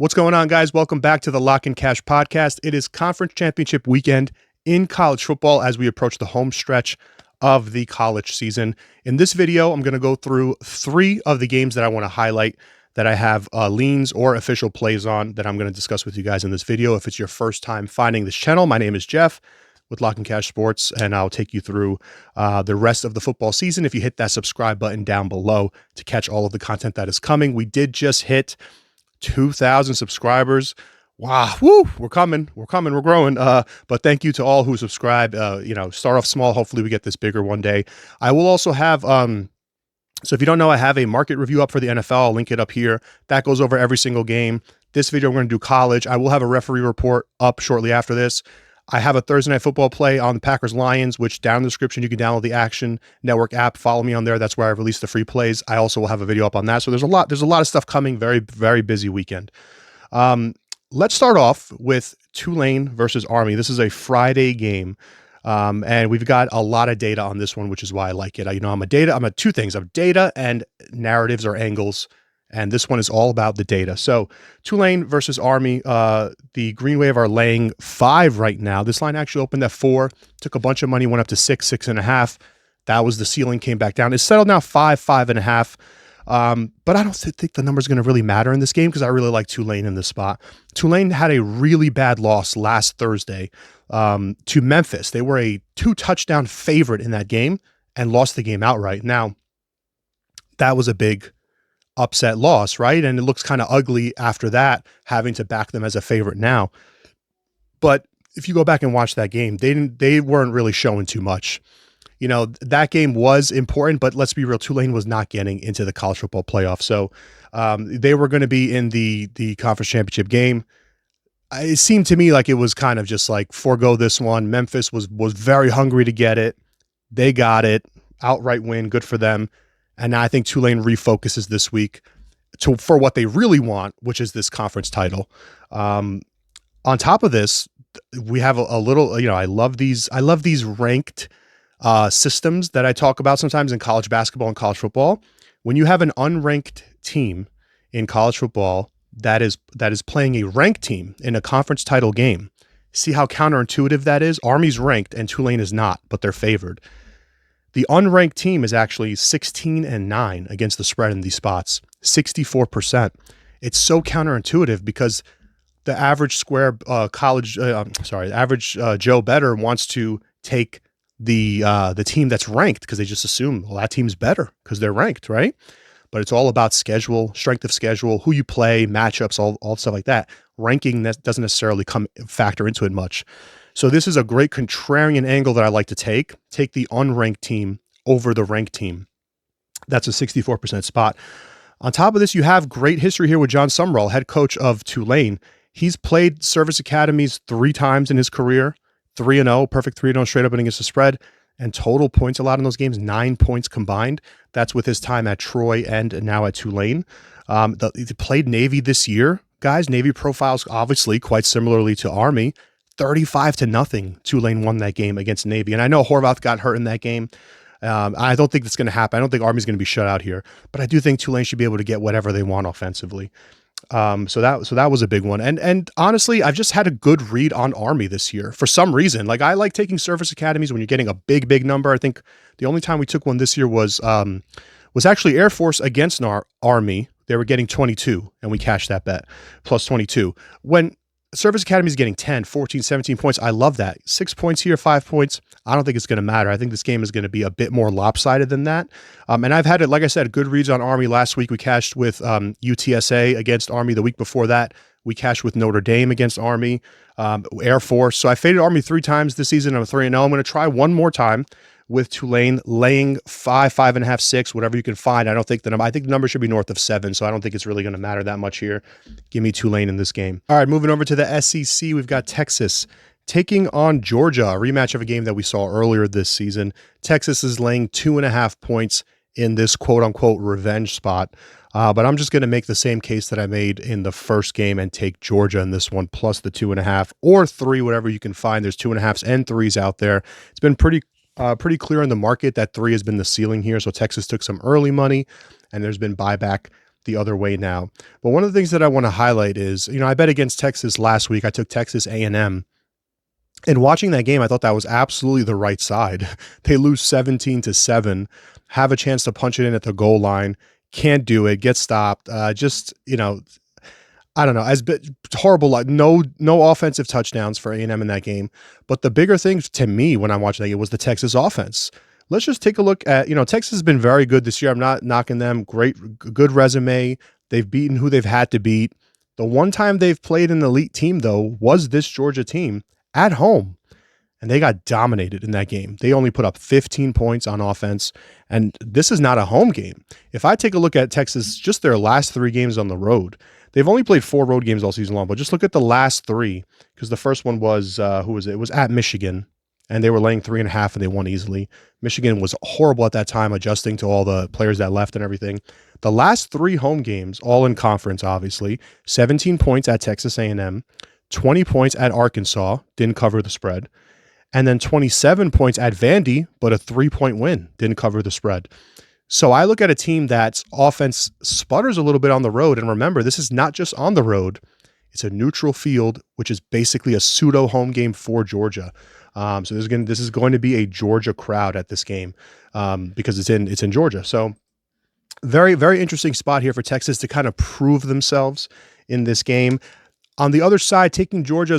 What's going on, guys? Welcome back to the Lock and Cash podcast. It is conference championship weekend in college football as we approach the home stretch of the college season. In this video, I'm going to go through 3 of the games that I want to highlight that I have leans or official plays on that I'm going to discuss with you guys in this video. If it's your first time finding this channel, my name is Jeff with Lock and Cash Sports, and I'll take you through the rest of the football season if you hit that subscribe button down below to catch all of the content that is coming. We did just hit 2,000 subscribers. Wow. Woo. We're coming. We're growing. But thank you to all who subscribe. Start off small. Hopefully we get this bigger one day. I will also have, so if you don't know, I have a market review up for the NFL. I'll link it up here. That goes over every single game. This video, we're going to do college. I will have a referee report up shortly after this. I have a Thursday Night Football play on the Packers-Lions, which down in the description, you can download the Action Network app. Follow me on there. That's where I release the free plays. I also will have a video up on that. So there's a lot of stuff coming. Very, very busy weekend. Let's start off with Tulane versus Army. This is a Friday game. And we've got a lot of data on this one, which is why I like it. I'm a two things. I'm data and narratives or angles. And this one is all about the data. So Tulane versus Army, the Green Wave are laying 5 right now. This line actually opened at 4, took a bunch of money, went up to 6, 6.5. That was the ceiling, came back down. It's settled now 5, 5.5. But I don't think the number's going to really matter in this game because I really like Tulane in this spot. Tulane had a really bad loss last Thursday to Memphis. They were a 2-touchdown favorite in that game and lost the game outright. Now, that was a big upset loss, right? And it looks kind of ugly after that, having to back them as a favorite now. But if you go back and watch that game, they weren't really showing too much. That game was important, but let's be real, Tulane was not getting into the college football playoff. So they were going to be in the conference championship game. It seemed to me like it was kind of just like forego this one. Memphis was very hungry to get it. They got it. Outright win. Good for them. And now I think Tulane refocuses this week for what they really want, which is this conference title. On top of this, we have a little, I love these ranked systems that I talk about sometimes in college basketball and college football. When you have an unranked team in college football that is playing a ranked team in a conference title game, see how counterintuitive that is? Army's ranked and Tulane is not, but they're favored. The unranked team is actually 16-9 against the spread in these spots, 64%. It's so counterintuitive because the average average Joe Better wants to take the team that's ranked because they just assume, well, that team's better because they're ranked, right? But it's all about schedule, strength of schedule, who you play, matchups, all stuff like that. Ranking that doesn't necessarily factor into it much. So this is a great contrarian angle that I like to take the unranked team over the ranked team. That's a 64% spot. On top of this, you have great history here with John Sumrall, head coach of Tulane. He's played service academies 3 times in his career, 3-0, perfect 3-0 straight up and against the spread, and total points allowed in those games, 9 points combined. That's with his time at Troy and now at Tulane. He played Navy this year. Guys, Navy profiles obviously quite similarly to Army. 35-0, Tulane won that game against Navy. And I know Horvath got hurt in that game. I don't think that's going to happen. I don't think Army's going to be shut out here, but I do think Tulane should be able to get whatever they want offensively. So that was a big one. And honestly, I've just had a good read on Army this year for some reason. Like, I like taking service academies when you're getting a big number. I think the only time we took one this year was actually Air Force against Army. They were getting 22 and we cashed that bet plus 22. When Service Academy is getting 10, 14, 17 points. I love that. 6 points here, 5 points. I don't think it's going to matter. I think this game is going to be a bit more lopsided than that. And I've had, like I said, good reads on Army. Last week we cashed with UTSA against Army. The week before that, we cashed with Notre Dame against Army, Air Force. So I faded Army 3 times this season. I'm 3-0. I'm going to try one more time with Tulane laying 5, 5.5, 6, whatever you can find. I think the number should be north of 7, so I don't think it's really going to matter that much here. Give me Tulane in this game. All right, moving over to the SEC, we've got Texas taking on Georgia, a rematch of a game that we saw earlier this season. Texas is laying 2.5 points in this quote-unquote revenge spot. But I'm just going to make the same case that I made in the first game and take Georgia in this one, plus the 2.5 or 3, whatever you can find. There's 2.5s and 3s out there. It's been pretty clear in the market that 3 has been the ceiling here. So Texas took some early money and there's been buyback the other way now. But one of the things that I want to highlight is, I bet against Texas last week. I took Texas A&M. And watching that game, I thought that was absolutely the right side. They lose 17-7, have a chance to punch it in at the goal line, can't do it, get stopped. I don't know, as horrible, like no offensive touchdowns for A&M in that game. But the bigger thing to me when I'm watching that game was the Texas offense. Let's just take a look at, Texas has been very good this year. I'm not knocking them. Good resume. They've beaten who they've had to beat. The one time they've played an elite team, though, was this Georgia team at home. And they got dominated in that game. They only put up 15 points on offense. And this is not a home game. If I take a look at Texas, just their last 3 games on the road, they've only played 4 road games all season long, but just look at the last 3, because the first one was, who was it? It was at Michigan, and they were laying 3.5, and they won easily. Michigan was horrible at that time, adjusting to all the players that left and everything. The last 3 home games, all in conference, obviously, 17 points at Texas A&M, 20 points at Arkansas, didn't cover the spread, and then 27 points at Vandy, but a 3-point win, didn't cover the spread. So I look at a team that's offense sputters a little bit on the road. And remember, this is not just on the road. It's a neutral field, which is basically a pseudo home game for Georgia. So this is going to be a Georgia crowd at this game because it's in Georgia. So very, very interesting spot here for Texas to kind of prove themselves in this game. On the other side, taking Georgia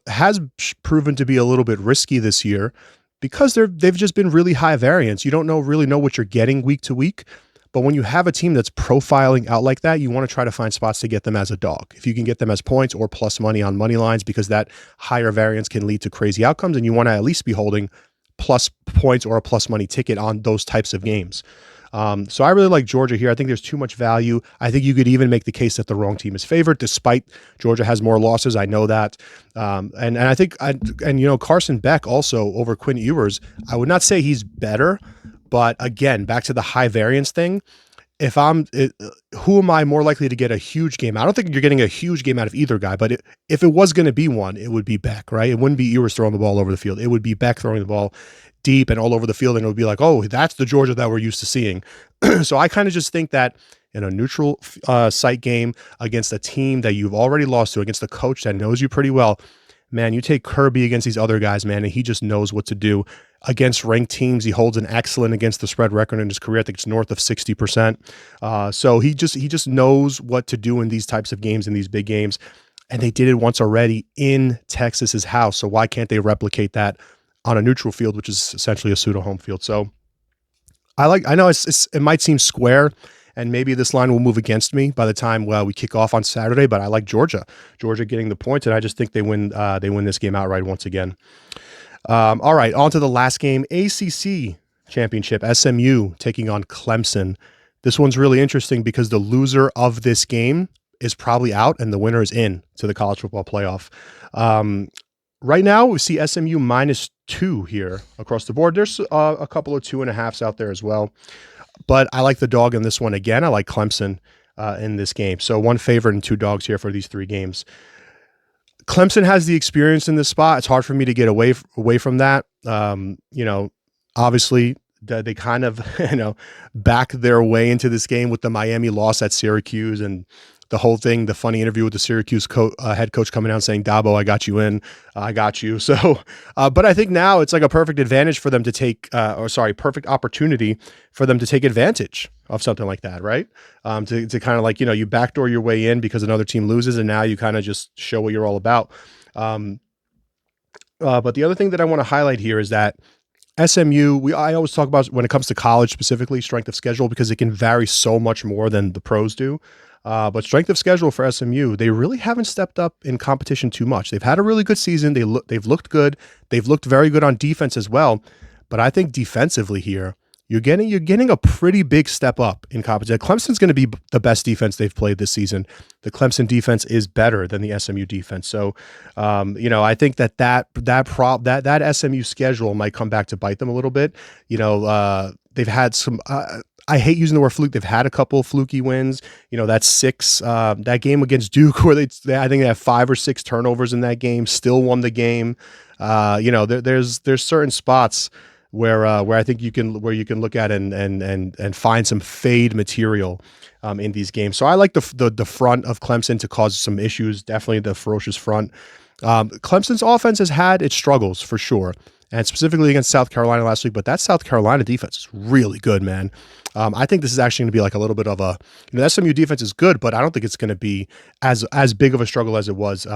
has proven to be a little bit risky this year, because they've just been really high variance. You don't really know what you're getting week to week. But when you have a team that's profiling out like that, you want to try to find spots to get them as a dog. If you can get them as points or plus money on money lines, because that higher variance can lead to crazy outcomes, and you want to at least be holding plus points or a plus money ticket on those types of games. So I really like Georgia here. I think there's too much value. I think you could even make the case that the wrong team is favored, despite Georgia has more losses. I know that. And I think, Carson Beck also over Quinn Ewers, I would not say he's better, but again, back to the high variance thing. Who am I more likely to get a huge game? I don't think you're getting a huge game out of either guy, but if it was going to be one, it would be Beck, right? It wouldn't be Ewers throwing the ball all over the field. It would be Beck throwing the ball deep and all over the field, and it would be like, oh, that's the Georgia that we're used to seeing. So I kind of just think that in a neutral site game against a team that you've already lost to, against a coach that knows you pretty well, man, you take Kirby against these other guys, man, and he just knows what to do. Against ranked teams, he holds an excellent against the spread record in his career. I think it's north of 60%. So he just knows what to do in these types of games, in these big games. And they did it once already in Texas's house. So why can't they replicate that on a neutral field, which is essentially a pseudo home field? So I know it might seem square, and maybe this line will move against me by the time we kick off on Saturday, but I like Georgia getting the points, and I just think they win this game outright once again. All right, on to the last game, ACC championship, SMU taking on Clemson. This one's really interesting because the loser of this game is probably out and the winner is in to the college football playoff. Right now, we see SMU -2 here across the board. There's a couple of 2.5s out there as well. But I like the dog in this one. Again, I like Clemson in this game. So 1 favorite and 2 dogs here for these 3 games. Clemson has the experience in this spot. It's hard for me to get away from that. Obviously, they kind of back their way into this game with the Miami loss at Syracuse and the whole thing, the funny interview with the Syracuse head coach coming out saying, Dabo, I got you in. I got you. So, but I think now it's like a perfect advantage for them to take, perfect opportunity for them to take advantage of something like that, right? To kind of like, you backdoor your way in because another team loses, and now you kind of just show what you're all about. But the other thing that I want to highlight here is that SMU, I always talk about when it comes to college specifically, strength of schedule, because it can vary so much more than the pros do. But strength of schedule for SMU, they really haven't stepped up in competition too much. They've had a really good season. They've looked good. They've looked very good on defense as well. But I think defensively here, you're getting a pretty big step up in competition. Clemson's going to be the best defense they've played this season. The Clemson defense is better than the SMU defense. So, I think that SMU schedule might come back to bite them a little bit. They've had some. I hate using the word fluke. They've had a couple of fluky wins. That game against Duke where I think they have 5 or 6 turnovers in that game, still won the game. There's certain spots where I think you can look at and find some fade material in these games. So I like the front of Clemson to cause some issues. Definitely the ferocious front. Clemson's offense has had its struggles for sure, and specifically against South Carolina last week. But that South Carolina defense is really good, man. I think this is actually going to be like a little bit of a, the SMU defense is good, but I don't think it's going to be as big of a struggle as it was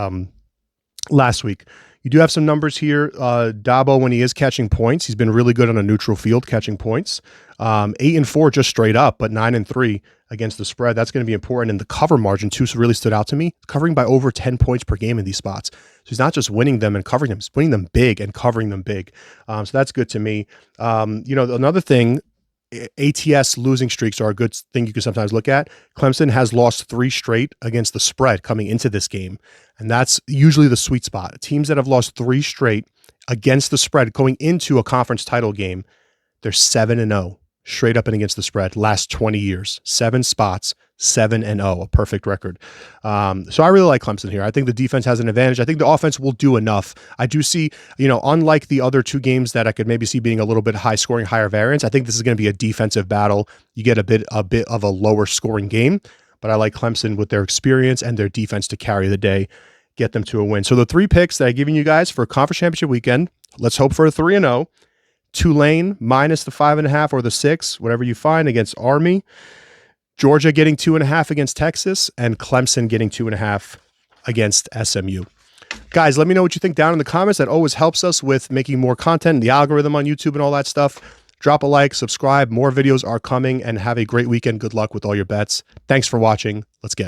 last week. You do have some numbers here. Dabo, when he is catching points, he's been really good on a neutral field catching points. 8-4 just straight up, but 9-3 against the spread. That's going to be important. And the cover margin too really stood out to me, covering by over 10 points per game in these spots. So he's not just winning them and covering them, he's winning them big and covering them big. So that's good to me. Another thing, ATS losing streaks are a good thing you can sometimes look at. Clemson has lost 3 straight against the spread coming into this game, and that's usually the sweet spot. Teams that have lost 3 straight against the spread going into a conference title game, they're 7-0 straight up and against the spread last 20 years. 7 spots, 7-0, a perfect record. So I really like Clemson here. I think the defense has an advantage. I think the offense will do enough. I do see, unlike the other 2 games that I could maybe see being a little bit high scoring, higher variance, I think this is going to be a defensive battle. You get a bit of a lower scoring game, but I like Clemson with their experience and their defense to carry the day, get them to a win. So the 3 picks that I've given you guys for conference championship weekend, let's hope for a 3-0. Tulane minus the 5.5 or the 6, whatever you find, against Army. Georgia getting 2.5 against Texas, and Clemson getting 2.5 against SMU. Guys, let me know what you think down in the comments. That always helps us with making more content, the algorithm on YouTube and all that stuff. Drop a like, subscribe. More videos are coming, and have a great weekend. Good luck with all your bets. Thanks for watching. Let's get it.